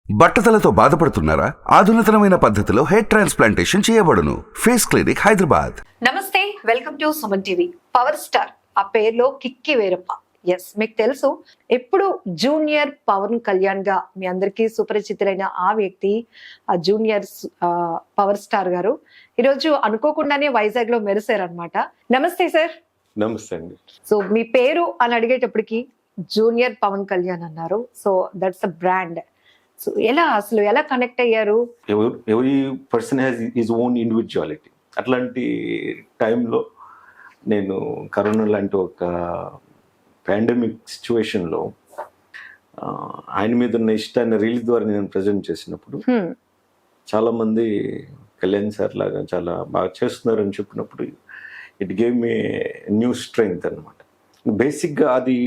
బట్టతలతో బాధపడుతున్నారా? ఆధునితనమైన పద్ధతిలో హెయిర్ ట్రాన్స్ప్లాంటేషన్ చేయబడును. Face clinic Hyderabad. నమస్తే, welcome to Suman TV. Power star ఆ పేరులో కిక్కి వేరప్ప. ఎస్, మీకు తెలుసు, ఎప్పుడు జూనియర్ పవన్ కళ్యాణ్ గా మీ అందరికీ సుపరిచితులైన ఆ వ్యక్తి, ఆ జూనియర్ పవర్ స్టార్ గారు ఈరోజు అనుకోకుండానే వైజాగ్ లో మెరిసారనమాట. నమస్తే సార్. నమస్తే అండి. సో మీ పేరు అని అడిగేటప్పటికి జూనియర్ పవన్ కళ్యాణ్ అన్నారు. So that's a brand. So ఎలా కనెక్ట్ అయ్యారు? Every person has his own individuality. అట్లాంటి టైంలో నేను కరోనా లాంటి ఒక పాండమిక్ సిచ్యువేషన్లో ఆయన మీద ఉన్న ఇష్టాన్ని రీల్ ద్వారా నేను ప్రజెంట్ చేసినప్పుడు చాలామంది కళ్యాణ్ సార్ లాగా చాలా బాగా చేస్తున్నారని చెప్పినప్పుడు it gave me new strength అనమాట. బేసిక్గా అది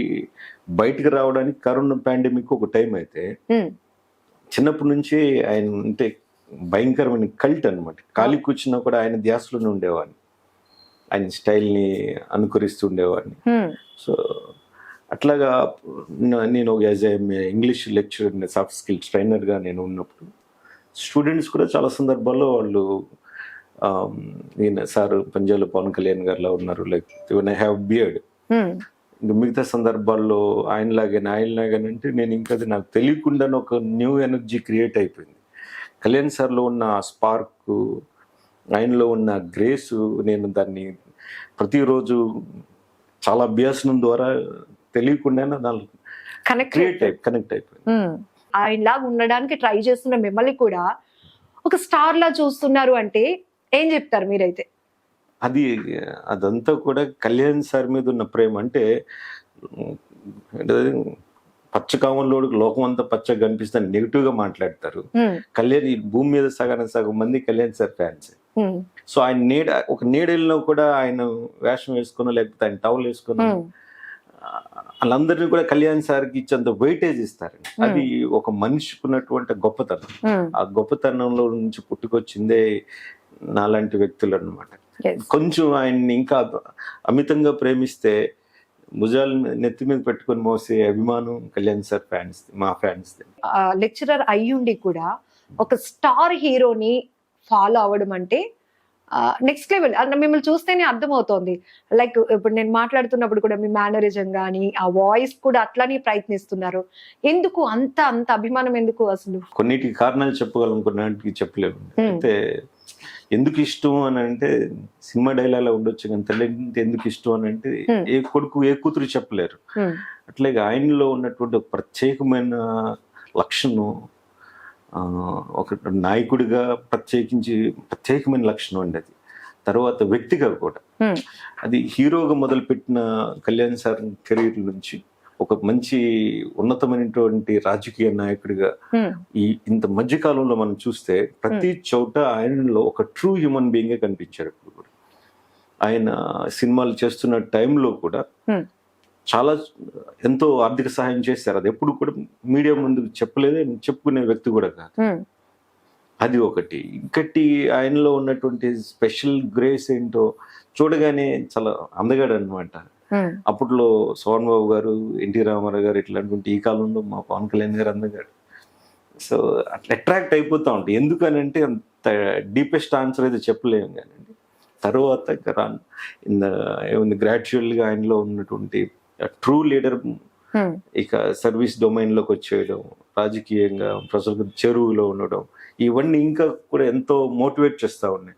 బయటకు రావడానికి కరోనా పాండమిక్ ఒక టైం అయితే చిన్నప్పటి నుంచి ఆయన అంటే భయంకరమైన కల్ట్ అనమాట. ఖాళీ కూర్చున్నా కూడా ఆయన ధ్యాసలోనే ఉండేవాడిని, ఆయన స్టైల్ని అనుకరిస్తూ ఉండేవాడిని. సో అట్లాగా నేను as a English lecturer, soft skills ట్రైనర్గా నేను ఉన్నప్పుడు స్టూడెంట్స్ కూడా చాలా సందర్భాల్లో వాళ్ళు నేను సార్ పంజాలో పవన్ కళ్యాణ్ గారిలా ఉన్నారు, లైక్ ఐ హ్యావ్ బియర్డ్. ఇంకా మిగతా సందర్భాల్లో ఆయనలాగానంటే నేను ఇంకా అది నాకు తెలియకుండానే ఒక న్యూ ఎనర్జీ క్రియేట్ అయిపోయింది. కళ్యాణ్ సార్లో ఉన్న స్పార్క్, ఆయనలో ఉన్న గ్రేసు, నేను దాన్ని ప్రతిరోజు చాలా అభ్యాసనం ద్వారా తెలియకుండానే దానికి కనెక్ట్ అయిపోయింది. ఆయనలాగా ఉండడానికి ట్రై చేస్తున్న మిమ్మల్ని కూడా ఒక స్టార్ లా చూస్తున్నారు అంటే ఏం చెప్తారు మీరైతే? అదంతా కూడా కళ్యాణ్ సార్ మీద ఉన్న ప్రేమ. అంటే పచ్చకామంలోకి లోకం అంతా పచ్చగా కనిపిస్తే నెగిటివ్గా మాట్లాడతారు. కళ్యాణ్ ఈ భూమి మీద సగం మంది కళ్యాణ్ సార్ ఫ్యాన్స్. సో ఆయన ఒక నీడల్లో కూడా ఆయన వేషం వేసుకున్నా లేకపోతే ఆయన టవల్ వేసుకున్నా వాళ్ళందరినీ కూడా కళ్యాణ్ సార్కి ఇచ్చేంత వెయిటేజ్ ఇస్తారండి. అది ఒక మనిషికి ఉన్నటువంటి గొప్పతనం. ఆ గొప్పతనంలో నుంచి పుట్టుకొచ్చిందే నాలాంటి వ్యక్తులు అన్నమాట. కొంచెం ఆయన్ని ఇంకా అమితంగా ప్రేమిస్తే భుజాలు నెత్తి మీద పెట్టుకొని మోసే అభిమానం కళ్యాణ్ సార్ ఫ్యాన్స్, మా ఫ్యాన్స్. లెక్చరర్ అయ్యుండి కూడా ఒక స్టార్ హీరోని ఫాలో అవ్వడం అంటే నెక్స్ట్ లెవెల్. మిమ్మల్ని చూస్తేనే అర్థమవుతోంది. లైక్ ఇప్పుడు నేను మాట్లాడుతున్నప్పుడు కూడా మీ మేనరిజం కానీ ఆ వాయిస్ కూడా అట్లానే ప్రయత్నిస్తున్నారు. ఎందుకు అంత అభిమానం ఎందుకు అసలు? కొన్నిటికి కారణాలు చెప్పగలం, కొన్నిటికి చెప్పలేము. అయితే ఎందుకు ఇష్టం అని అంటే సినిమా డైలాగ్ ఉండొచ్చు, కానీ తల్లి ఎందుకు ఇష్టం అని అంటే ఏ కొడుకు ఏ కూతురు చెప్పలేరు. అట్లాగే ఆయనలో ఉన్నటువంటి ఒక ప్రత్యేకమైన లక్షణం, ఒక నాయకుడిగా ప్రత్యేకమైన లక్షణం అండి అది. తర్వాత వ్యక్తిగా కూడా అది హీరోగా మొదలుపెట్టిన కళ్యాణ్ సార్ కెరీర్ నుంచి ఒక మంచి ఉన్నతమైనటువంటి రాజకీయ నాయకుడిగా ఇంత మధ్య కాలంలో మనం చూస్తే ప్రతి చోట ఆయనలో ఒక ట్రూ హ్యూమన్ బీయింగ్ కనిపించారు. ఇప్పుడు కూడా ఆయన సినిమాలు చేస్తున్న టైంలో కూడా చాలా ఎంతో ఆర్థిక సహాయం చేశారు. అది ఎప్పుడు కూడా మీడియా ముందు చెప్పలేదే, చెప్పుకునే వ్యక్తి కూడా కాదు. అది ఒకటి. ఇంకటి ఆయనలో ఉన్నటువంటి స్పెషల్ గ్రేస్ ఏంటో చూడగానే చాలా అందగాడు అనమాట. అప్పట్లో సోహన్ బాబు గారు, ఎన్టీ రామారావు గారు ఇట్లాంటి ఈ కాలంలో మా పవన్ కళ్యాణ్ గారు అందగాడు. సో అట్లా అట్రాక్ట్ అయిపోతూ ఉంటాయి. ఎందుకనంటే అంత డీపెస్ట్ ఆన్సర్ అయితే చెప్పలేము కానండి. తర్వాత ఏముంది గ్రాడ్యువల్గా ఆయనలో ఉన్నటువంటి ట్రూ లీడర్ ఇక సర్వీస్ డొమైన్ లోకి వచ్చేయడం, రాజకీయంగా ప్రజలకు చెరువులో ఉండడం, ఇవన్నీ ఇంకా కూడా ఎంతో మోటివేట్ చేస్తూ ఉన్నాయి.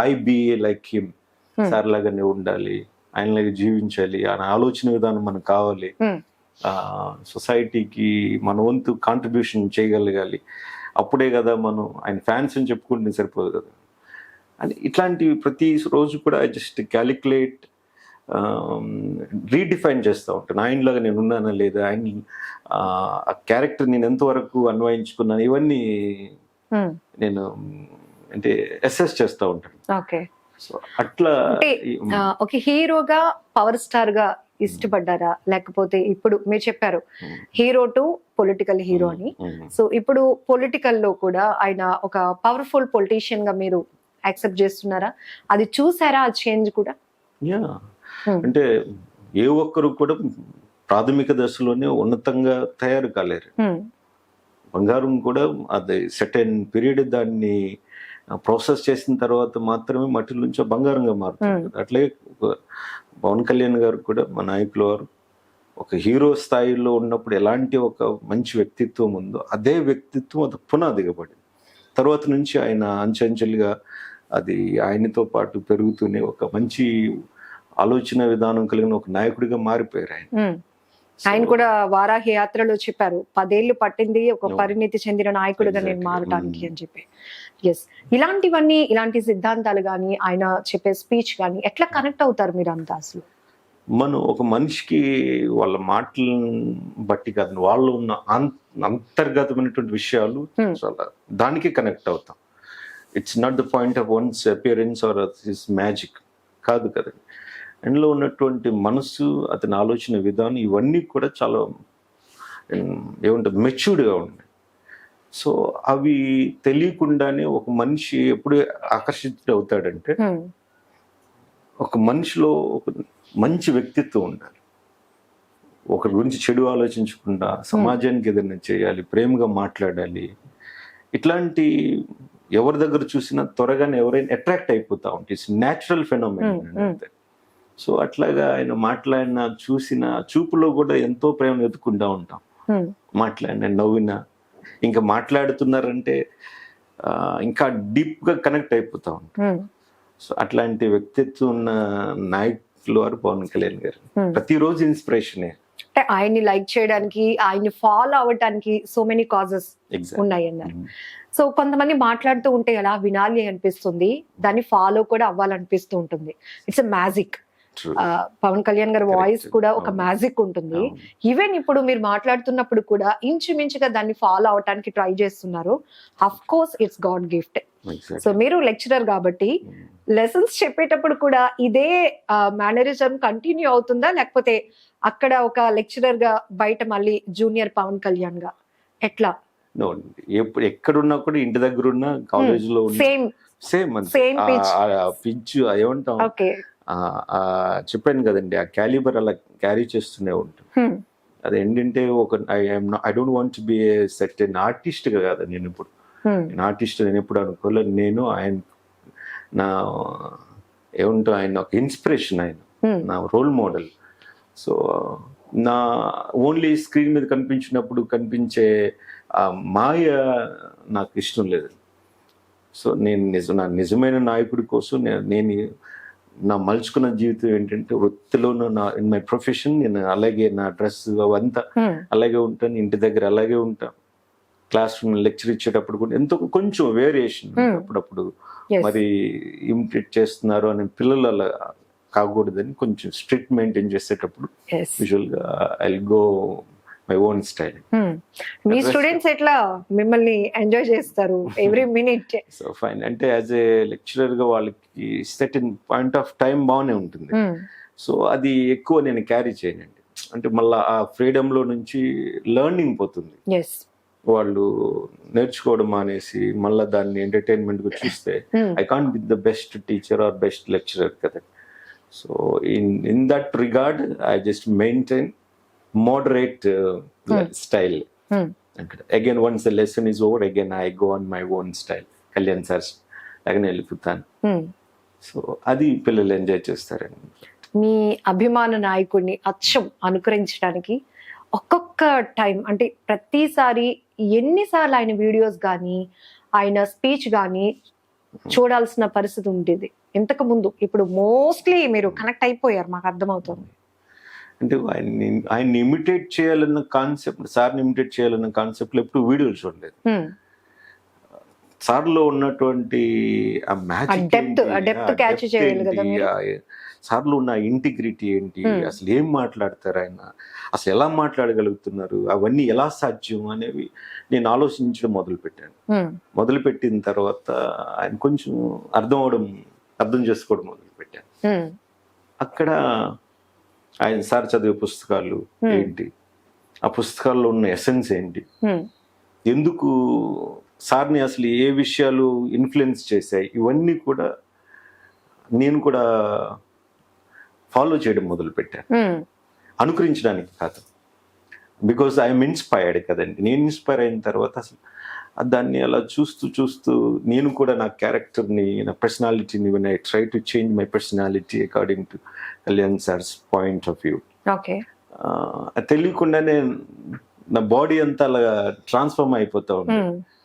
I be like him, sir లాగానే ఉండాలి, ఆయనలాగా జీవించాలి, ఆయన ఆలోచన విధానం మనకు కావాలి, సొసైటీకి మన వంతు కాంట్రిబ్యూషన్ చేయగలగాలి, అప్పుడే కదా మనం ఆయన ఫ్యాన్స్ అని చెప్పుకుంటే సరిపోదు కదా అని. ఇట్లాంటివి ప్రతి రోజు కూడా జస్ట్ క్యాలిక్యులేట్, రీడిఫైన్ చేస్తూ ఉంటాను. ఆయనలాగా నేను ఉన్నానా లేదా, ఆయన ఆ క్యారెక్టర్ నేను ఎంతవరకు అన్వయించుకున్నాను, ఇవన్నీ నేను అంటే అసెస్ చేస్తూ ఉంటాను. ఓకే. సో అట్లా ఒక హీరోగా పవర్ స్టార్ గా ఇష్టపడ్డారా, లేకపోతే ఇప్పుడు మీరు చెప్పారు హీరో టు పొలిటికల్ హీరో అని. సో ఇప్పుడు పొలిటికల్ లో కూడా ఆయన ఒక పవర్ఫుల్ పొలిటీషియన్ గా మీరు యాక్సెప్ట్ చేస్తున్నారా? అది చూసారా ఆ చేంజ్ కూడా? అంటే ఏ ఒక్కరు కూడా ప్రాథమిక దశలోనే ఉన్నతంగా తయారు కాలేరు. బంగారం కూడా అది సెటైన్ పీరియడ్ దాన్ని ప్రాసెస్ చేసిన తర్వాత మాత్రమే మట్టి నుంచి బంగారంగా మారుతుంది. అట్లాగే పవన్ కళ్యాణ్ గారు కూడా మా నాయకుల వారు ఒక హీరో స్థాయిలో ఉన్నప్పుడు ఎలాంటి ఒక మంచి వ్యక్తిత్వం ఉందో అదే వ్యక్తిత్వం అది పునాదిగా పడింది. తర్వాత నుంచి ఆయన అంచెంచెలుగా అది ఆయనతో పాటు పెరుగుతూనే ఒక మంచి ఆలోచన విధానం కలిగిన ఒక నాయకుడిగా మారిపోయారు ఆయన. ఆయన కూడా వారాహి యాత్రలో చెప్పారు 10 ఏళ్ళు పట్టింది ఒక పరిణితి చెందిన నాయకుడిగా నేను మారటానికి అని చెప్పి. ఎస్, ఇలాంటివన్నీ, ఇలాంటి సిద్ధాంతాలు కానీ ఆయన చెప్పే స్పీచ్ కానీ ఎట్లా కనెక్ట్ అవుతారు మీరు అంతా అసలు? మనం ఒక మనిషికి వాళ్ళ మాటలను బట్టి కాదు, వాళ్ళు ఉన్న అంతర్గతమైనటువంటి విషయాలు చాలా దానికి కనెక్ట్ అవుతాం. It's not the point of one's appearance or his magic కాదు కదండి. అందులో ఉన్నటువంటి మనసు, అతని ఆలోచన విధానం ఇవన్నీ కూడా చాలా ఏముంటుంది మెచ్యూర్డ్గా ఉన్నాయి. సో అవి తెలియకుండానే ఒక మనిషి ఎప్పుడు ఆకర్షితుడు అవుతాడంటే ఒక మనిషిలో ఒక మంచి వ్యక్తిత్వం ఉండాలి. ఒకరి గురించి చెడు ఆలోచించకుండా సమాజానికి ఏదైనా చేయాలి, ప్రేమగా మాట్లాడాలి. ఇట్లాంటి ఎవరి దగ్గర చూసినా త్వరగానే ఎవరైనా అట్రాక్ట్ అయిపోతా ఉంటాయి. ఇట్స్ న్యాచురల్ ఫెనోమెనన్ అంతే. సో అట్లాగా ఆయన మాట్లాడిన చూసిన చూపులో కూడా ఎంతో ప్రేమ వెతుకుంటా ఉంటాం. మాట్లాడిన నవ్వినా ఇంకా మాట్లాడుతున్నారంటే ఇంకా డీప్ గా కనెక్ట్ అయిపోతా ఉంటాం. సో అట్లాంటి వ్యక్తిత్వం ఉన్న నాయకులు వారు పవన్ కళ్యాణ్ గారు. ప్రతిరోజు ఇన్స్పిరేషనే. అంటే ఆయన్ని లైక్ చేయడానికి, ఆయన్ని ఫాలో అవ్వడానికి సో మెనీ కాజెస్ ఉన్నాయి అన్నారు. సో కొంతమంది మాట్లాడుతూ ఉంటే ఎలా వినాలి అనిపిస్తుంది, దాన్ని ఫాలో కూడా అవ్వాలనిపిస్తూ ఉంటుంది. It's a magic. Pawan Kalyan గారి వాయిస్ కూడా ఒక మ్యాజిక్ ఉంటుంది. ఈవెన్ ఇప్పుడు మీరు మాట్లాడుతున్నప్పుడు కూడా ఇంచుమించుగా దాన్ని ఫాలో అవటానికి ట్రై చేస్తున్నారు. Of course it's God gift. So మీరు లెక్చరర్ కాబట్టి లెసన్స్ చెప్పేటప్పుడు కూడా ఇదే మేనరిజం కంటిన్యూ అవుతుందా, లేకపోతే అక్కడ ఒక లెక్చరర్ గా బయట మళ్ళీ జూనియర్ పవన్ కళ్యాణ్ గా ఎట్లా? ఎక్కడున్నా కూడా ఇంటి దగ్గర ఉన్న కాలేజ్ లో సేమ్ పిచ్ ఏమంటాం, చెప్పాను కదండి, ఆ క్యాలిబర్ అలా క్యారీ చేస్తూనే ఉంటుంది. అదేంటంటే ఒక I don't want be a certain artist గా కాదు. నేను ఇప్పుడు ఆర్టిస్ట్ నేను ఎప్పుడు అనుకోలేదు. నేను ఆయన నా ఏమంటా ఆయన ఒక ఇన్స్పిరేషన్, ఆయన నా రోల్ మోడల్. సో నా ఓన్లీ స్క్రీన్ మీద కనిపించినప్పుడు కనిపించే ఆ మాయ నాకు ఇష్టం లేదు. సో నేను నా నిజమైన నాయకుడి కోసం నేను నా మలుచుకున్న జీవితం ఏంటంటే వృత్తిలోనూ ఇన్ మై ప్రొఫెషన్ నేను అలాగే నా డ్రెస్ అవంతా అలాగే ఉంటాను, ఇంటి దగ్గర అలాగే ఉంటాను, క్లాస్ రూమ్ లెక్చర్ ఇచ్చేటప్పుడు కూడా ఎంతో కొంచెం వేరియేషన్ అప్పుడప్పుడు మరి ఇమిటేట్ చేస్తున్నారు అని పిల్లలు అలా కాకూడదని కొంచెం స్ట్రిక్ట్ మెయింటైన్ చేసేటప్పుడు యూజువల్ గా I go my own style. Me students ఎట్లా మిమ్మల్ని ఎంజాయ్ చేస్తారు ఎవ్రీ మినిట్? So fine. అంటే యాజ్ ఏ లెక్చరర్ గా వాళ్ళకి సెర్టెన్ పాయింట్ ఆఫ్ టైం బాగానే ఉంటుంది. సో అది ఎక్కువ నేను క్యారీ చేయనండి. అంటే మళ్ళీ ఆ ఫ్రీడమ్ లో నుంచి లెర్నింగ్ పోతుంది. వాళ్ళు నేర్చుకోవడం మానేసి మళ్ళీ దాన్ని ఎంటర్టైన్మెంట్ గా చూస్తే I can't be the best teacher or best lecturer కదా. So in that regard I just maintain moderate style. Again, once the lesson is over, again I go on my own style. Kalyan sir lagane వెళ్ళిపోతాను. So అది పిల్లలు enjoy చేస్తారండి. మీ అభిమాన నాయకుడిని అచ్చం అనుకరించడానికి ఒక్కొక్క time అంటే ప్రతిసారి ఎన్నిసార్లు ఆయన వీడియోస్ కానీ ఆయన స్పీచ్ కానీ చూడాల్సిన పరిస్థితి ఉండేది ఇంతకు ముందు? ఇప్పుడు మోస్ట్లీ మీరు కనెక్ట్ అయిపోయారు, మాకు అర్థమవుతుంది. అంటే ఆయన్ని ఇమిటేట్ చేయాలన్న కాన్సెప్ట్, సార్ని ఇమిటేట్ చేయాలన్న కాన్సెప్ట్ ఎప్పుడు వీడియోలు చూడలేదు. సార్లో ఉన్నటువంటి ఆ మ్యాజిక్, సార్లో ఉన్న ఇంటిగ్రిటీ ఏంటి, అసలు ఏం మాట్లాడతారు ఆయన, అసలు ఎలా మాట్లాడగలుగుతున్నారు, అవన్నీ ఎలా సాధ్యం అనేవి నేను ఆలోచించడం మొదలుపెట్టాను. మొదలుపెట్టిన తర్వాత ఆయన కొంచెం అర్థం చేసుకోవడం మొదలుపెట్టాను. అక్కడ ఆయన సార్ చదివే పుస్తకాలు ఏంటి, ఆ పుస్తకాల్లో ఉన్న ఎసెన్స్ ఏంటి, ఎందుకు సార్ని అసలు ఏ విషయాలు ఇన్ఫ్లుయెన్స్ చేశాయి, ఇవన్నీ కూడా నేను కూడా ఫాలో చేయడం మొదలు పెట్టాను. అనుకరించడానికి కాదు, బికాస్ ఐఎమ్ ఇన్స్పైర్డ్ కదండి. నేను ఇన్స్పైర్ అయిన తర్వాత అసలు దాన్ని అలా చూస్తూ నేను కూడా నా క్యారెక్టర్ని, నా పర్సనాలిటీని, when I try to change my personality according to Kalyan sir's point of view, okay. తెలియకుండానే నా బాడీ అంతా అలా ట్రాన్స్ఫార్మ్ అయిపోతా ఉంది.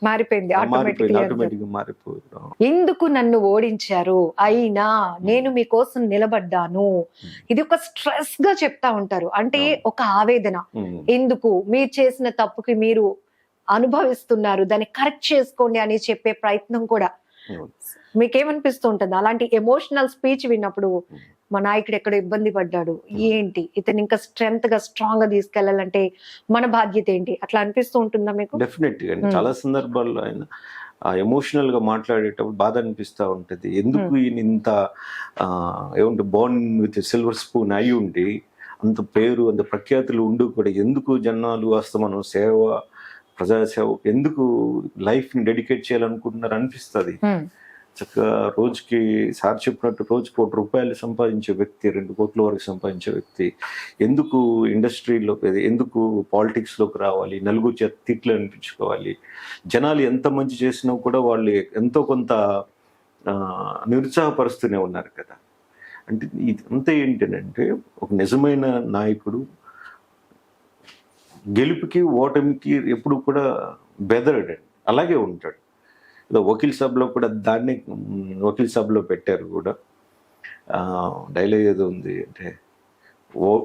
మారిపోయింది ఆటోమేటిక్ గా మారిపోతాం. ఎందుకు నన్ను ఓడించారు, అయినా నేను మీకోసం నిలబడ్డాను, ఇది ఒక స్ట్రెస్ గా చెప్తా ఉంటారు. అంటే ఒక ఆవేదన, ఎందుకు మీరు చేసిన తప్పుకి మీరు అనుభవిస్తున్నారు, దాన్ని కరెక్ట్ చేసుకోండి అని చెప్పే ప్రయత్నం కూడా. మీకేమనిపిస్తూ ఉంటుంది అలాంటి ఎమోషనల్ స్పీచ్ విన్నప్పుడు? మా నాయకుడు ఎక్కడ ఇబ్బంది పడ్డాడు, ఏంటి ఇతను ఇంకా స్ట్రాంగ్ గా తీసుకెళ్లాలంటే మన బాధ్యత ఏంటి, అట్లా అనిపిస్తూ ఉంటుందా మీకు? డెఫినెట్ గా చాలా సందర్భాల్లో ఆయన ఎమోషనల్ గా మాట్లాడేటప్పుడు బాధ అనిపిస్తూ ఉంటది. ఎందుకు ఈయన ఇంత ఏమంటే బోర్న్ విత్ సిల్వర్ స్పూన్ అయి ఉండి అంత పేరు అంత ప్రఖ్యాతులు ఉండి కూడా ఎందుకు జనాలు మనం సేవ, ప్రజాసేవ ఎందుకు లైఫ్ ని డెడికేట్ చేయాలనుకుంటున్నారు అనిపిస్తుంది. చక్కగా రోజుకి సార్ చెప్పినట్టు రోజుకి ₹1 సంపాదించే వ్యక్తి, 2 కోట్ల వరకు సంపాదించే వ్యక్తి ఎందుకు ఇండస్ట్రీలో, ఎందుకు పాలిటిక్స్ లోకి రావాలి, నలుగురు చేత తిట్లు అనిపించుకోవాలి? జనాలు ఎంత మంచి చేసినా కూడా వాళ్ళు ఎంతో కొంత నిరుత్సాహపరుస్తూనే ఉన్నారు కదా. అంటే ఇదంతా ఏంటంటే ఒక నిజమైన నాయకుడు గెలుపుకి ఓటమికి ఎప్పుడు కూడా బెదరడండి, అలాగే ఉంటాడు. వకీల్ సభలో కూడా దాన్ని వకీల్ సభలో పెట్టారు కూడా డైలాగ్ ఏదో ఉంది అంటే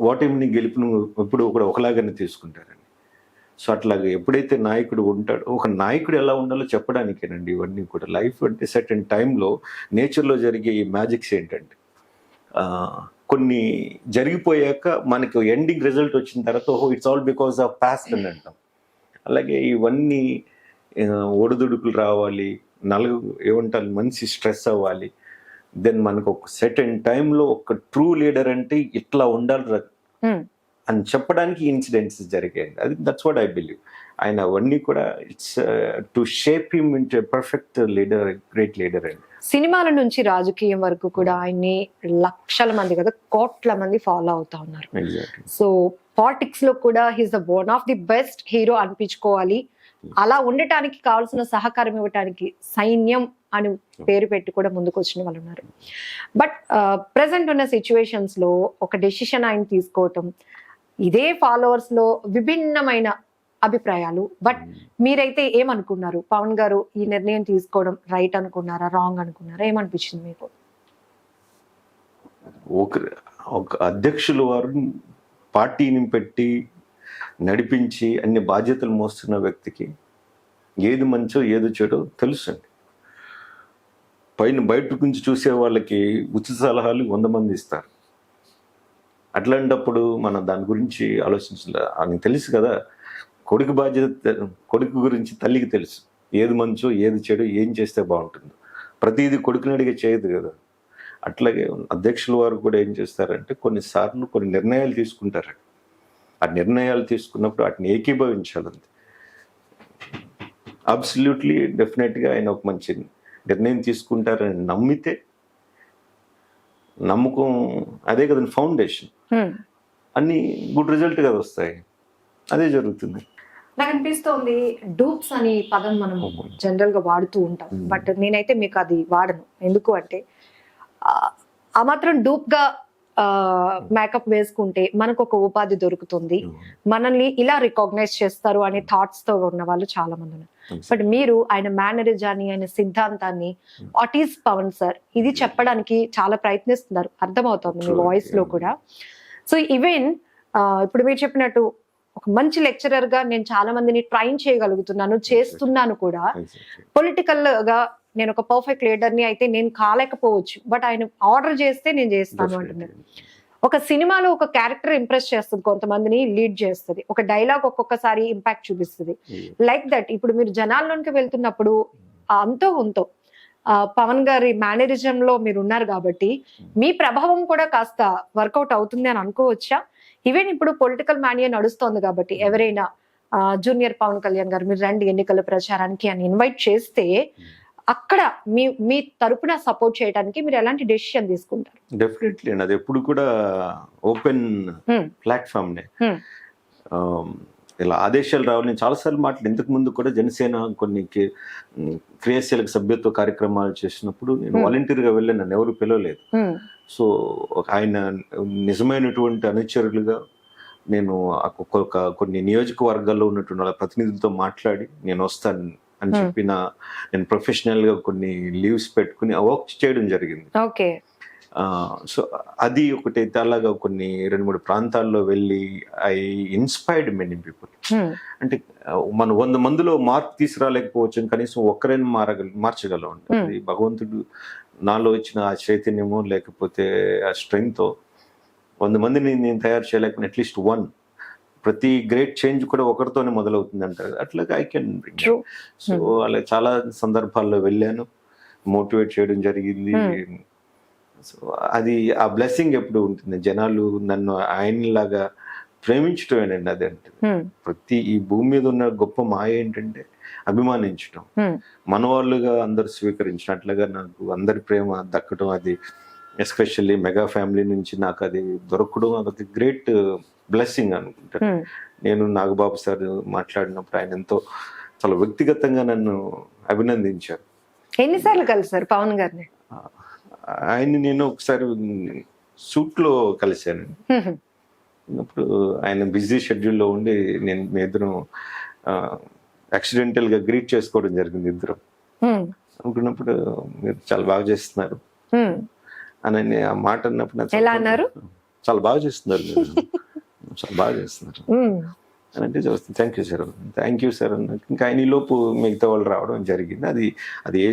ఓటమిని గెలుపును ఎప్పుడు కూడా ఒకలాగానే తీసుకుంటారని. సో అట్లాగే ఎప్పుడైతే నాయకుడు ఉంటాడో, ఒక నాయకుడు ఎలా ఉండాలో చెప్పడానికేనండి ఇవన్నీ కూడా. లైఫ్ అంటే సర్టెన్ టైంలో నేచర్లో జరిగే ఈ మ్యాజిక్స్ ఏంటంటే కొన్ని జరిగిపోయాక మనకు ఎండింగ్ రిజల్ట్ వచ్చిన తర్వాత ఓహో it's all because of past అని అంటాం. అలాగే ఇవన్నీ ఒడిదుడుకులు రావాలి, ఏమంటారు మనిషి స్ట్రెస్ అవ్వాలి, దెన్ మనకు ఒక సెటన్ టైంలో ఒక ట్రూ లీడర్ అంటే ఇట్లా ఉండాలి అని చెప్పడానికి ఇన్సిడెంట్స్ జరిగాయండి. అది దట్స్ వాట్ ఐ బిలీవ్. ఆయన అవన్నీ కూడా it's to shape him into perfect leader, great leader అండి. సినిమాల నుంచి రాజకీయం వరకు కూడా ఆయన్ని లక్షల మంది కదా కోట్ల మంది ఫాలో అవుతా ఉన్నారు. సో పాలిటిక్స్ లో కూడా he's the one of the best hero అనిపించుకోవాలి. అలా ఉండటానికి కావాల్సిన సహకారం ఇవ్వటానికి సైన్యం అని పేరు పెట్టి కూడా ముందుకు వచ్చిన వాళ్ళు ఉన్నారు. బట్ ప్రెసెంట్ ఉన్న సిచ్యువేషన్స్ లో ఒక డెసిషన్ ఆయన తీసుకోవటం, ఇదే ఫాలోవర్స్ లో విభిన్నమైన అభిప్రాయాలు. బట్ మీరైతే ఏమనుకున్నారు? పవన్ గారు ఈ నిర్ణయం తీసుకోవడం రైట్ అనుకున్నారా, రాంగ్ అనుకున్నారా? ఏమనిపించింది మీకు? ఒక అధ్యక్షులు వారు పార్టీని పెట్టి నడిపించి అన్ని బాధ్యతలు మోస్తున్న వ్యక్తికి ఏది మంచో ఏది చెడో తెలుసండి. బయట నుంచి చూసే వాళ్ళకి ఉచిత సలహాలు 100 మంది ఇస్తారు. అట్లాంటప్పుడు మనం దాని గురించి ఆలోచించాలి. అని తెలుసు కదా, కొడుకు బాధ్యత కొడుకు గురించి తల్లికి తెలుసు, ఏది మంచో ఏది చెడు, ఏం చేస్తే బాగుంటుందో. ప్రతిదీ కొడుకుని అడిగే చేయదు కదా. అట్లాగే అధ్యక్షుల వారు కూడా ఏం చేస్తారంటే కొన్నిసార్లు కొన్ని నిర్ణయాలు తీసుకుంటారు. ఆ నిర్ణయాలు తీసుకున్నప్పుడు వాటిని ఏకీభవించాలంతే. అబ్సల్యూట్లీ డెఫినెట్గా ఆయన ఒక మంచి నిర్ణయం తీసుకుంటారని నమ్మితే, నమ్మకం అదే కదండి ఫౌండేషన్, అన్ని గుడ్ రిజల్ట్ కదా వస్తాయి. అదే జరుగుతుంది. నాకు అనిపిస్తోంది డూప్స్ అని పదం మనం జనరల్ గా వాడుతూ ఉంటాం, బట్ నేనైతే మీకు అది వాడను. ఎందుకు అంటే ఆ మాత్రం డూప్ గా మేకప్ వేసుకుంటే మనకు ఒక ఉపాధి దొరుకుతుంది, మనల్ని ఇలా రికాగ్నైజ్ చేస్తారు అనే థాట్స్ తో ఉన్న వాళ్ళు చాలా మంది ఉన్నారు. బట్ మీరు ఆయన మేనరిజాన్ని, ఆయన సిద్ధాంతాన్ని, వాట్ ఈస్ పవన్ సార్, ఇది చెప్పడానికి చాలా ప్రయత్నిస్తున్నారు, అర్థమవుతుంది మీ వాయిస్ లో కూడా. సో ఈవెన్ ఇప్పుడు మీరు చెప్పినట్టు ఒక మంచి లెక్చరర్ గా నేను చాలా మందిని ట్రైన్ చేయగలుగుతున్నాను, చేస్తున్నాను కూడా. పొలిటికల్ గా నేను ఒక పర్ఫెక్ట్ లీడర్ని అయితే నేను కాలేకపోవచ్చు, బట్ ఆయన ఆర్డర్ చేస్తే నేను చేస్తాను అంటున్నాను. ఒక సినిమాలో ఒక క్యారెక్టర్ ఇంప్రెస్ చేస్తుంది, కొంతమందిని లీడ్ చేస్తుంది, ఒక డైలాగ్ ఒక్కొక్కసారి ఇంపాక్ట్ చూపిస్తుంది. లైక్ దట్ ఇప్పుడు మీరు జనాల్లోకి వెళ్తున్నప్పుడు అంతో ఉంతో పవన్ గారి మేనరిజం లో మీరు ఉన్నారు కాబట్టి మీ ప్రభావం కూడా కాస్త వర్కౌట్ అవుతుంది అని అనుకోవచ్చా? ఈవెన్ ఇప్పుడు పొలిటికల్ మానియా నడుస్తోంది కాబట్టి ఎవరైనా జూనియర్ పవన్ కళ్యాణ్ గారు మీరు రండి ఎన్నికల ప్రచారానికి అని ఇన్వైట్ చేస్తే అక్కడ మీ తరపున సపోర్ట్ చేయడానికి మీరు ఎలాంటి డెసిషన్ తీసుకుంటారు? డెఫినెట్లీ అండి, అది ఎప్పుడు కూడా ఓపెన్ ప్లాట్ఫామ్ నే. ఇలా ఆదేశాలు రావాలి. నేను చాలాసార్లు ఇంతకు ముందు కూడా జనసేన కొన్ని క్రియాశీలక సభ్యత్వ కార్యక్రమాలు చేసినప్పుడు నేను వాలంటీర్గా వెళ్ళి నన్ను ఎవరు పిలవలేదు. సో ఆయన నిజమైనటువంటి అనుచరులుగా నేను కొన్ని నియోజకవర్గాల్లో ఉన్నటువంటి వాళ్ళ ప్రతినిధులతో మాట్లాడి నేను వస్తాను అని చెప్పి నేను ప్రొఫెషనల్గా కొన్ని లీవ్స్ పెట్టుకుని వర్క్ చేయడం జరిగింది. ఓకే. సో అది ఒకటైతే అలాగా కొన్ని 2-3 ప్రాంతాల్లో వెళ్ళి ఐ ఇన్స్పైర్డ్ మెనీ పీపుల్. అంటే మనం 100 మందిలో మార్పు తీసుకురాలేకపోవచ్చు, కనీసం ఒక్కరైనా మార్చగలం. అది భగవంతుడు నాలో ఇచ్చిన ఆ చైతన్యమో లేకపోతే ఆ స్ట్రెంగ్తో 100 మందిని నేను తయారు చేయలేకపోయినా అట్లీస్ట్ 1. ప్రతి గ్రేట్ చేంజ్ కూడా ఒకరితోనే మొదలవుతుంది అంటారు. అట్లాగే ఐ కెన్ బ్రింగ్. సో అలా చాలా సందర్భాల్లో వెళ్ళాను, మోటివేట్ చేయడం జరిగింది. సో అది ఆ బ్లెస్సింగ్ ఎప్పుడు ఉంటుంది. జనాలు నన్ను ఆయనలాగా ప్రేమించటమేనండి. అది అంటే ప్రతి ఈ భూమి మీద ఉన్న గొప్ప మాయ ఏంటంటే అభిమానించటం, మనవాళ్ళుగా అందరు స్వీకరించినట్లుగా నాకు అందరి ప్రేమ దక్కడం, అది ఎస్పెషల్లీ మెగా ఫ్యామిలీ నుంచి నాకు అది దొరకడం, అది గ్రేట్ బ్లెస్సింగ్ అనుకుంటాను. నేను నాగబాబు సార్ మాట్లాడినప్పుడు ఆయన ఎంతో చాలా వ్యక్తిగతంగా నన్ను అభినందించారు. ఎన్నిసార్లు కలిసారు పవన్ గారిని? ఆయన్ని నేను ఒకసారి సూట్లో కలిశానండి. అప్పుడు ఆయన బిజీ షెడ్యూల్లో ఉండి మీ ఇద్దరం యాక్సిడెంటల్గా గ్రీట్ చేసుకోవడం జరిగింది ఇద్దరం. అనుకున్నప్పుడు మీరు చాలా బాగా చేస్తున్నారు అని ఆ మాట అన్నప్పుడు ఎలా అన్నారు? చాలా బాగా చేస్తున్నారు మీరు, చాలా బాగా చేస్తున్నారు అని అంటే thank you sir, thank you sir అన్నట్టు ఇంకా ఆయన లోపు మిగతా వాళ్ళు రావడం జరిగింది. అది ఏ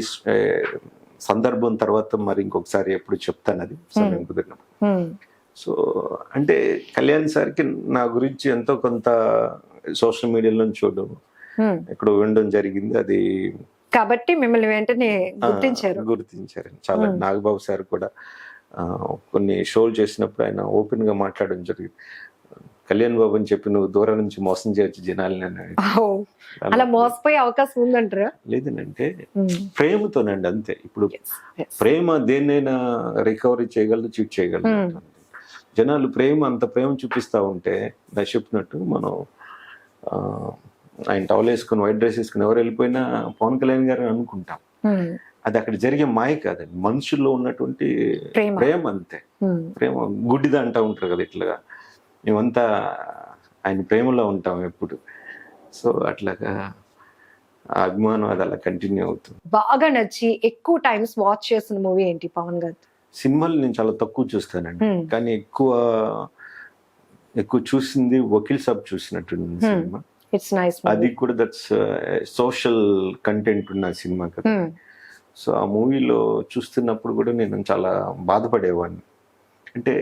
సందర్భం తర్వాత మరి ఇంకొకసారి ఎప్పుడు చెప్తాను, అది సమయం కుదిరినప్పుడు. సో అంటే కళ్యాణ్ సార్కి నా గురించి ఎంతో కొంత సోషల్ మీడియాలో చూడడం, ఎక్కడో వినడం జరిగింది. అది కాబట్టి మిమ్మల్ని వెంటనే గుర్తించారు చాలా. నాగబాబు సార్ కూడా కొన్ని షోలు చేసినప్పుడు ఆయన ఓపెన్ గా మాట్లాడడం జరిగింది. కళ్యాణ్ బాబు అని చెప్పి నువ్వు దూరం నుంచి మోసం చేయొచ్చు జనాలని. అలా మోసపోయే అవకాశం ఉందంటారా? లేదనంటే ప్రేమతోనండి, అంతే. ఇప్పుడు ప్రేమ దేన్నైనా రికవరీ చేయగలదు, చీట్ చేయగలదు. జనాలు అంత ప్రేమ చూపిస్తా ఉంటే నా చెప్పినట్టు మనం ఆయన టవల్ వేసుకుని వైట్ డ్రెస్ వేసుకుని ఎవరు వెళ్ళిపోయినా పవన్ కళ్యాణ్ గారు అనుకుంటాం. అది అక్కడ జరిగే మాయ కాదండి, మనుషుల్లో ఉన్నటువంటి ప్రేమ, అంతే. ప్రేమ గుడ్డిదా అంటూ ఉంటారు కదా, ఇట్లాగా మేమంతా ఆయన ప్రేమలో ఉంటాం ఎప్పుడు. సో అట్లాగా ఆ అభిమానం అది అలా కంటిన్యూ అవుతుంది. బాగా నచ్చి ఎక్కువ టైమ్స్ వాచ్ చేసిన మూవీ ఏంటి పవన్ గారు? సినిమాలు నేను చాలా తక్కువ చూస్తానండి, కానీ ఎక్కువ చూసింది Vakeel Saab చూసినట్టుంది cinema. It's nice. అది కూడా దట్స్ సోషల్ కంటెంట్ ఉన్న సినిమా కదా. సో ఆ మూవీలో చూస్తున్నప్పుడు కూడా నేను చాలా బాధపడేవాడిని. అంటే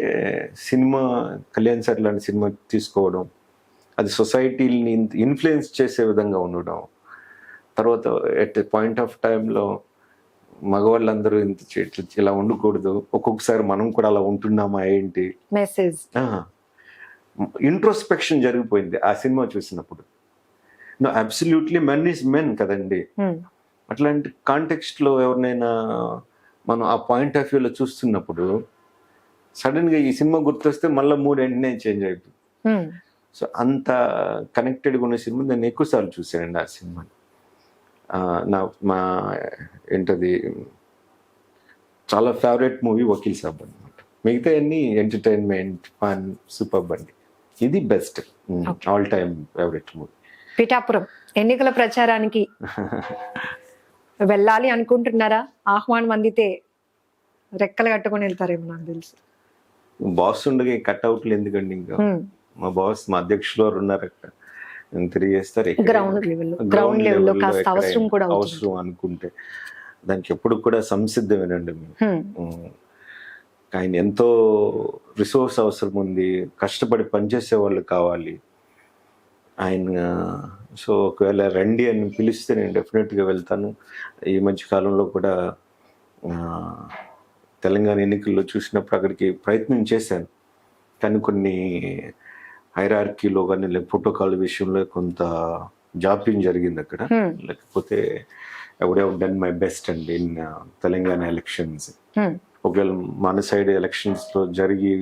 సినిమా కళ్యాణ్ సార్ లాంటి సినిమా తీసుకోవడం, అది సొసైటీని ఇన్ఫ్లుయెన్స్ చేసే విధంగా ఉండడం, తర్వాత ఎట్ పాయింట్ ఆఫ్ టైంలో మగవాళ్ళందరూ ఇలా ఉండకూడదు, ఒక్కొక్కసారి మనం కూడా అలా ఉంటున్నామా ఏంటి, మెసేజ్ ఇంట్రోస్పెక్షన్ జరిగిపోయింది ఆ సినిమా చూసినప్పుడు. No absolutely men is men కదండి. అట్లాంటి కాంటెక్స్ట్ లో ఎవరినైనా మనం ఆ పాయింట్ ఆఫ్ వ్యూలో చూస్తున్నప్పుడు సడన్ గా ఈ సినిమా గుర్తొస్తే మళ్ళీ మూడు వెంటనే చేంజ్ అయిపోయింది. సో అంత కనెక్టెడ్గా ఉన్న సినిమా నేను ఎక్కువసార్లు చూసానండి ఆ సినిమాని. మా ఏంటది చాలా ఫేవరెట్ మూవీ వకీల్ సాబ్ అనమాట. మిగతా అన్ని ఎంటర్టైన్మెంట్, ఫన్, సూపర్ అండి. ఇది best all time favourite movie. Pithapuram ఎన్నికల ప్రచారానికి వెళ్ళాలి అనుకుంటున్నారా? ఆహ్వానం అందితే రెక్కలు కట్టుకొని వెళ్తారేమో నాకు తెలుసు. బాస్ ఉండగా కట్అవుట్లు ఎందుకండి, ఇంకా మా బాస్ మా అధ్యక్షులు వారు ఉన్నారు అక్కడ, తిరిగేస్తారు. గ్రౌండ్ లెవెల్లో అవసరం అనుకుంటే దానికి ఎప్పుడు కూడా సంసిద్ధమేనండి. ఆయన ఎంతో రిసోర్స్ అవసరం ఉంది, కష్టపడి పనిచేసే వాళ్ళు కావాలి ఆయన. సో ఒకవేళ రండి అని పిలిస్తే నేను డెఫినెట్గా వెళ్తాను. ఈ మధ్య కాలంలో కూడా తెలంగాణ ఎన్నికల్లో చూసినప్పుడు అక్కడికి ప్రయత్నం చేశాను, కానీ కొన్ని హైరార్కీలో కానీ ప్రోటోకాల్ విషయంలో కొంత జాప్యం జరిగింది అక్కడ. లేకపోతే I would have done my best అండి ఇన్ తెలంగాణ ఎలక్షన్స్. ఒకవేళ మన సైడ్ ఎలక్షన్స్లో జరిగి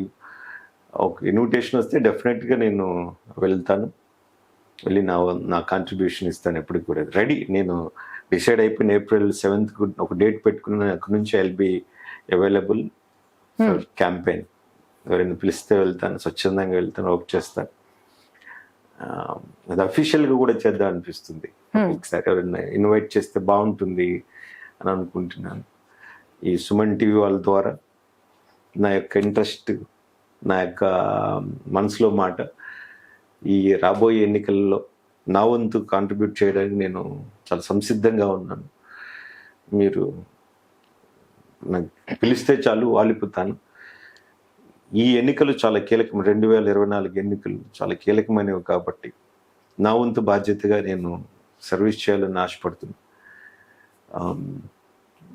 ఒక ఇన్విటేషన్ వస్తే డెఫినెట్గా నేను వెళ్తాను. వెళ్ళి నా కాంట్రిబ్యూషన్ ఇస్తాను ఎప్పటికి కూడా రెడీ. నేను డిసైడ్ అయిపోయిన April 7th ఒక డేట్ పెట్టుకున్నాను. అక్కడి నుంచి I will be available for campaign. ఎవరైనా పిలిస్తే వెళ్తాను, స్వచ్ఛందంగా వెళ్తాను, వర్క్ చేస్తాను. అది అఫీషియల్గా కూడా చేద్దాం అనిపిస్తుంది. ఒకసారి ఎవరైనా ఇన్వైట్ చేస్తే బాగుంటుంది అని అనుకుంటున్నాను. ఈ సుమన్ టీవీ వాళ్ళ ద్వారా నా యొక్క ఇంట్రెస్ట్, నా యొక్క మనసులో మాట ఈ రాబోయే ఎన్నికల్లో నా వంతు కాంట్రిబ్యూట్ చేయడానికి నేను చాలా సంసిద్ధంగా ఉన్నాను. మీరు నాకు పిలిస్తే చాలు వాలిపోతాను. ఈ ఎన్నికలు చాలా కీలకం. 2024 ఎన్నికలు చాలా కీలకమైనవి కాబట్టి నా వంతు బాధ్యతగా నేను సర్వీస్ చేయాలని ఆశపడుతున్నాను.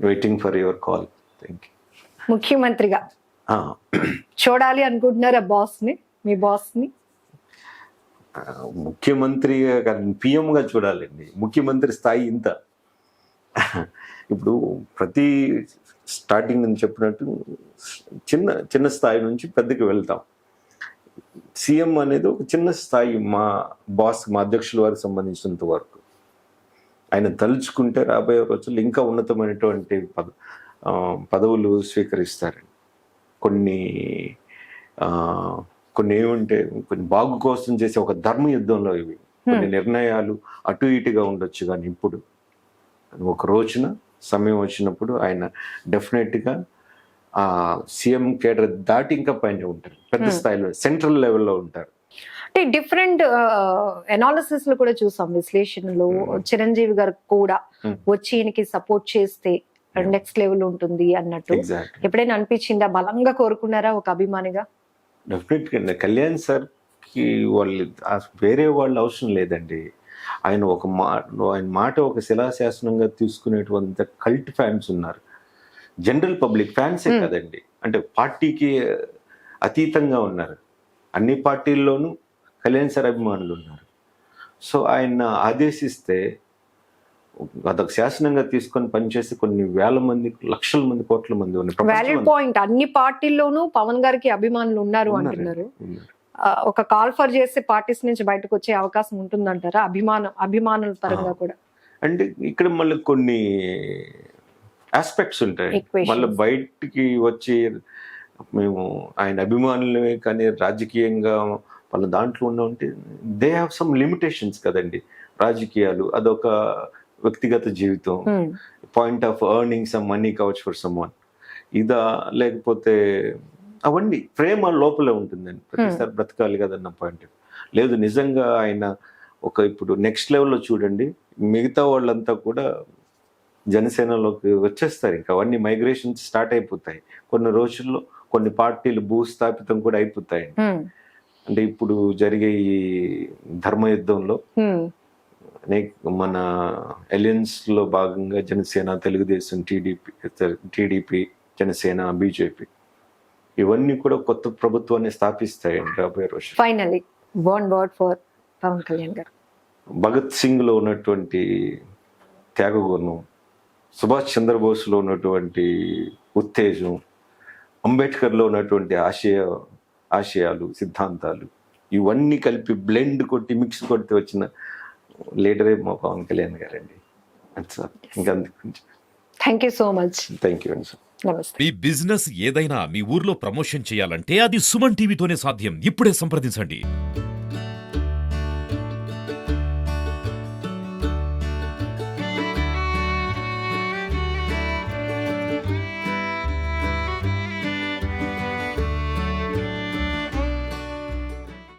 Waiting for your call. Thank you. ముఖ్యమంత్రిగా చూడాలి అనుకుంటున్నారా మీ బాస్ని? ముఖ్యమంత్రిగా కాదు, పిఎంగా చూడాలండి. ముఖ్యమంత్రి స్థాయి ఇంత. ఇప్పుడు ప్రతి స్టార్టింగ్ నుంచి చెప్పినట్టు చిన్న స్థాయి నుంచి పెద్దకి వెళ్తాం. సీఎం అనేది ఒక చిన్న స్థాయి. మా అధ్యక్షుల వారికి సంబంధించినంత వరకు ఆయన తలుచుకుంటే రాబోయే రోజుల్లో ఇంకా ఉన్నతమైనటువంటి పదవులు స్వీకరిస్తారండి. కొన్ని ఏమంటే కొన్ని బాగు కోసం చేసే ఒక ధర్మ యుద్ధంలో ఇవి కొన్ని నిర్ణయాలు అటు ఇటుగా ఉండొచ్చు. కానీ ఇప్పుడు ఒక రోజున సమయం వచ్చినప్పుడు ఆయన డెఫినెట్గా ఆ సీఎం కేడర్ దాటి ఇంకా పైన ఉంటారు. పెద్ద స్థాయిలో సెంట్రల్ లెవెల్లో ఉంటారు. అంటే డిఫరెంట్ అనాలిసిస్ లో కూడా చూసాం, విశ్లేషణలో చిరంజీవి గారు కూడా వచ్చి ఈయనకి సపోర్ట్ చేస్తే నెక్స్ట్ లెవెల్ ఉంటుంది అన్నట్టు. ఎప్పుడైనా అనిపించిందా? బలంగా కోరుకున్నారా ఒక అభిమానిగా? డెఫినెట్గా కళ్యాణ్ సార్ కి వాళ్ళు వేరే వాళ్ళు అవసరం లేదండి. ఆయన ఆయన మాట ఒక శిలాశాసనంగా తీసుకునేటువంటి కల్ట్ ఫ్యాన్స్ ఉన్నారు. జనరల్ పబ్లిక్ ఫ్యాన్సే కదండి, అంటే పార్టీకి అతీతంగా ఉన్నారు. అన్ని పార్టీల్లోనూ కళ్యాణ్ సార్ అభిమానులు ఉన్నారు. సో ఆయన ఆదేశిస్తే అదొక శాసనంగా తీసుకొని పనిచేసి కొన్ని వేల మంది, లక్షల మంది, కోట్ల మంది వ్యాలిడ్ పాయింట్. అన్ని పార్టీల్లోనూ పవన్ గారికి అభిమానులు ఉన్నారు అంటున్నారు. ఒక కాల్ ఫర్ చేస్తే పార్టీస్ నుంచి బయటకు వచ్చే అవకాశం ఉంటుందంటారా? అభిమానుల పరంగా కూడా అంటే ఇక్కడ మళ్ళీ కొన్ని ఆస్పెక్ట్స్ ఉంటాయి. మళ్ళీ బయటికి వచ్చి మేము ఆయన అభిమానులమే కానీ రాజకీయంగా వాళ్ళ దాంట్లో ఉంటే దే హ్యావ్ సమ్ లిమిటేషన్స్ కదండి. రాజకీయాలు అదొక వ్యక్తిగత జీవితం, point of earning some money couch for some one ఇదా, లేకపోతే అవన్నీ ప్రేమ లోపలే ఉంటుందండి. ప్రతిసారి బ్రతకాలి కదన్న పాయింట్ లేదు. నిజంగా ఆయన ఇప్పుడు నెక్స్ట్ లెవెల్లో చూడండి, మిగతా వాళ్ళంతా కూడా జనసేనలోకి వచ్చేస్తారు. ఇంకా అవన్నీ మైగ్రేషన్స్ స్టార్ట్ అయిపోతాయి. కొన్ని రోజుల్లో కొన్ని పార్టీలు భూస్థాపితం కూడా అయిపోతాయి. అంటే ఇప్పుడు జరిగే ఈ ధర్మయుద్ధంలో మన అలయన్స్ లో భాగంగా జనసేన, తెలుగుదేశం, టీడీపీ, జనసేన, బీజేపీ ఇవన్నీ కూడా కొత్త ప్రభుత్వాన్ని స్థాపిస్తాయండి రాబోయే రోజు. Finally one word for Pawan Kalyan గారు. భగత్ సింగ్ లో ఉన్నటువంటి త్యాగగుణం, సుభాష్ చంద్రబోస్ లో ఉన్నటువంటి ఉత్తేజం, అంబేద్కర్ లో ఉన్నటువంటి ఆశయాలు, సిద్ధాంతాలు ఇవన్నీ కలిపి బ్లెండ్ కొట్టి మిక్స్ కొట్టి వచ్చిన లీడరే మా పవన్ కళ్యాణ్ గారండి. ఇంకా thank you so much. Thank you అండి సార్. నమస్తే. మీ బిజినెస్ ఏదైనా మీ ఊర్లో ప్రమోషన్ చేయాలంటే అది సుమన్ టీవీతోనే సాధ్యం. ఇప్పుడే సంప్రదించండి.